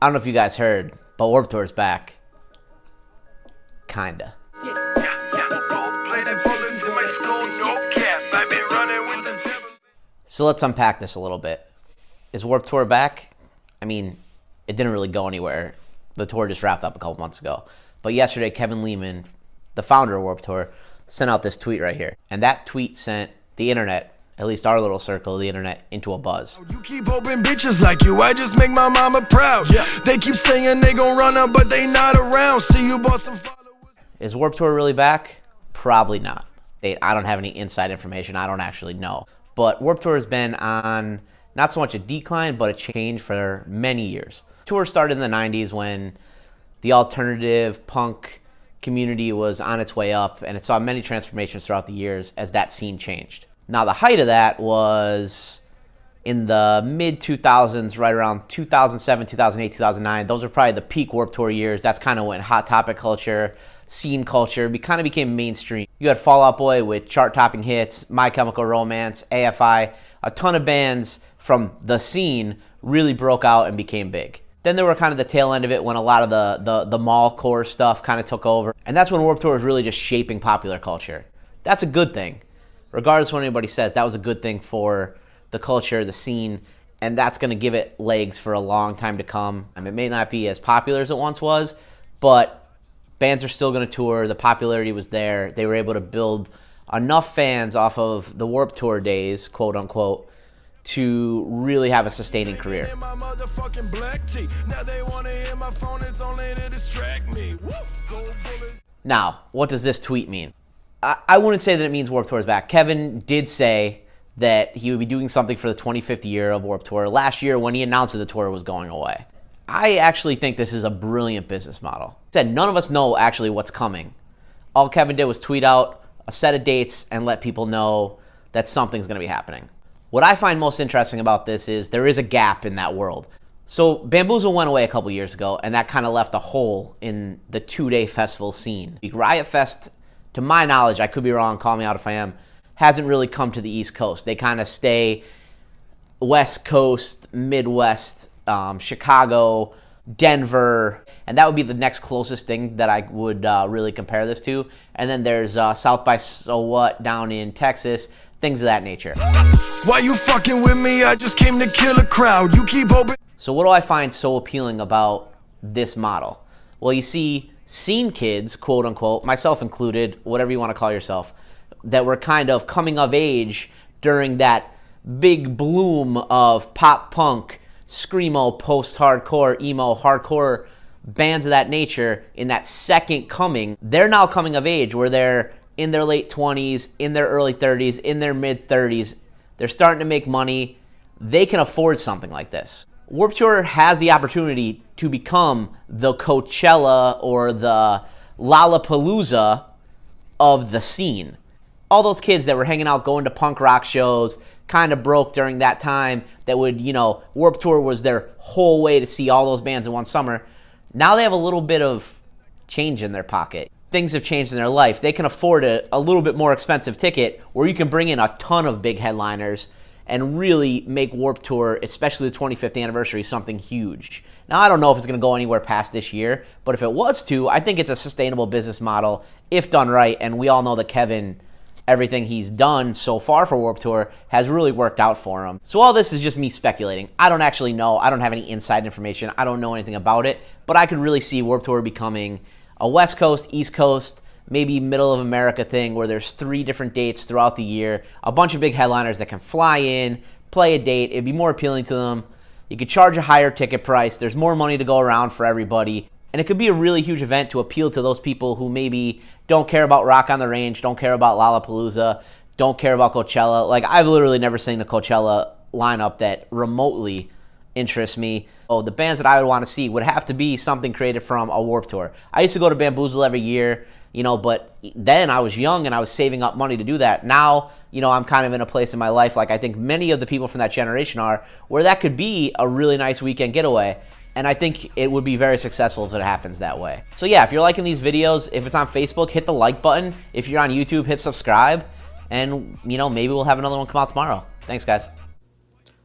I don't know if you guys heard, but Warped Tour is back. Kinda. So let's unpack this a little bit. Is Warped Tour back? I mean, it didn't really go anywhere. The tour just wrapped up a couple months ago. But yesterday, Kevin Lehman, the founder of Warped Tour, sent out this tweet right here. And that tweet sent the internet, at least our little circle of the internet, into a buzz. You keep hoping bitches like you, I just make my mama proud. Yeah. They keep saying they gon' run up, but they not around. See you bought some followers. Is Warped Tour really back? Probably not. I don't have any inside information. I don't actually know. But Warped Tour has been on not so much a decline, but a change for many years. Tour started in the 90s when the alternative punk community was on its way up, and it saw many transformations throughout the years as that scene changed. Now, the height of that was in the mid-2000s, right around 2007, 2008, 2009. Those are probably the peak Warped Tour years. That's kind of when Hot Topic culture, scene culture kind of became mainstream. You had Fall Out Boy with chart-topping hits, My Chemical Romance, AFI. A ton of bands from the scene really broke out and became big. Then there were kind of the tail end of it when a lot of the mallcore stuff kind of took over. And that's when Warped Tour was really just shaping popular culture. That's a good thing. Regardless of what anybody says, that was a good thing for the culture, the scene, and that's going to give it legs for a long time to come. I mean, it may not be as popular as it once was, but bands are still going to tour. The popularity was there. They were able to build enough fans off of the Warped Tour days, quote unquote, to really have a sustaining career. Now, what does this tweet mean? I wouldn't say that it means Warped Tour is back. Kevin did say that he would be doing something for the 25th year of Warped Tour last year when he announced that the tour was going away. I actually think this is a brilliant business model. He said none of us know actually what's coming. All Kevin did was tweet out a set of dates and let people know that something's going to be happening. What I find most interesting about this is there is a gap in that world. So Bamboozle went away a couple years ago, and that kind of left a hole in the two-day festival scene. Riot Fest, to my knowledge, I could be wrong, call me out if I am, hasn't really come to the East Coast. They kind of stay West Coast, Midwest, Chicago, Denver, and that would be the next closest thing that I would really compare this to. And then there's South by So What down in Texas, things of that nature. Why you fucking with me? I just came to kill a crowd. You keep hoping. So what do I find so appealing about this model? Well, you see, scene kids, quote unquote, myself included, whatever you want to call yourself, that were kind of coming of age during that big bloom of pop punk, screamo, post-hardcore, emo, hardcore bands of that nature in that second coming. They're now coming of age where they're in their late 20s, in their early 30s, in their mid 30s. They're starting to make money. They can afford something like this. Warped Tour has the opportunity to become the Coachella or the Lollapalooza of the scene. All those kids that were hanging out, going to punk rock shows, kind of broke during that time, that would, Warped Tour was their whole way to see all those bands in one summer. Now they have a little bit of change in their pocket. Things have changed in their life. They can afford a little bit more expensive ticket where you can bring in a ton of big headliners and really make Warped Tour, especially the 25th anniversary, something huge. Now, I don't know if it's going to go anywhere past this year, but if it was to, I think it's a sustainable business model if done right, and we all know that Kevin, everything he's done so far for Warped Tour has really worked out for him. So all this is just me speculating. I don't actually know. I don't have any inside information. I don't know anything about it, but I could really see Warped Tour becoming a West Coast, East Coast, maybe middle of America thing where there's 3 different dates throughout the year, a bunch of big headliners that can fly in, play a date. It'd be more appealing to them. You could charge a higher ticket price. There's more money to go around for everybody. And it could be a really huge event to appeal to those people who maybe don't care about Rock on the Range, don't care about Lollapalooza, don't care about Coachella. Like, I've literally never seen a Coachella lineup that remotely interests me. Oh, the bands that I would want to see would have to be something created from a Warped Tour. I used to go to Bamboozle every year, but then I was young and I was saving up money to do that. Now, I'm kind of in a place in my life, like I think many of the people from that generation are, where that could be a really nice weekend getaway. And I think it would be very successful if it happens that way. So yeah, if you're liking these videos, if it's on Facebook, hit the like button. If you're on YouTube, hit subscribe. And, maybe we'll have another one come out tomorrow. Thanks, guys.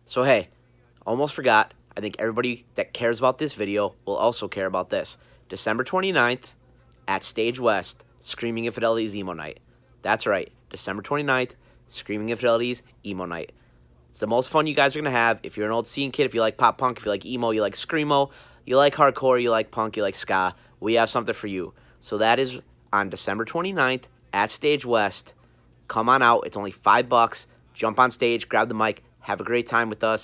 So hey, almost forgot. I think everybody that cares about this video will also care about this. December 29th at Stage West, Screaming Infidelity's Emo Night. That's right, December 29th, Screaming Infidelity's Emo Night. It's the most fun you guys are going to have. If you're an old scene kid, if you like pop punk, if you like emo, you like screamo, you like hardcore, you like punk, you like ska, we have something for you. So that is on December 29th at Stage West. Come on out. It's only $5. Jump on stage, grab the mic, have a great time with us.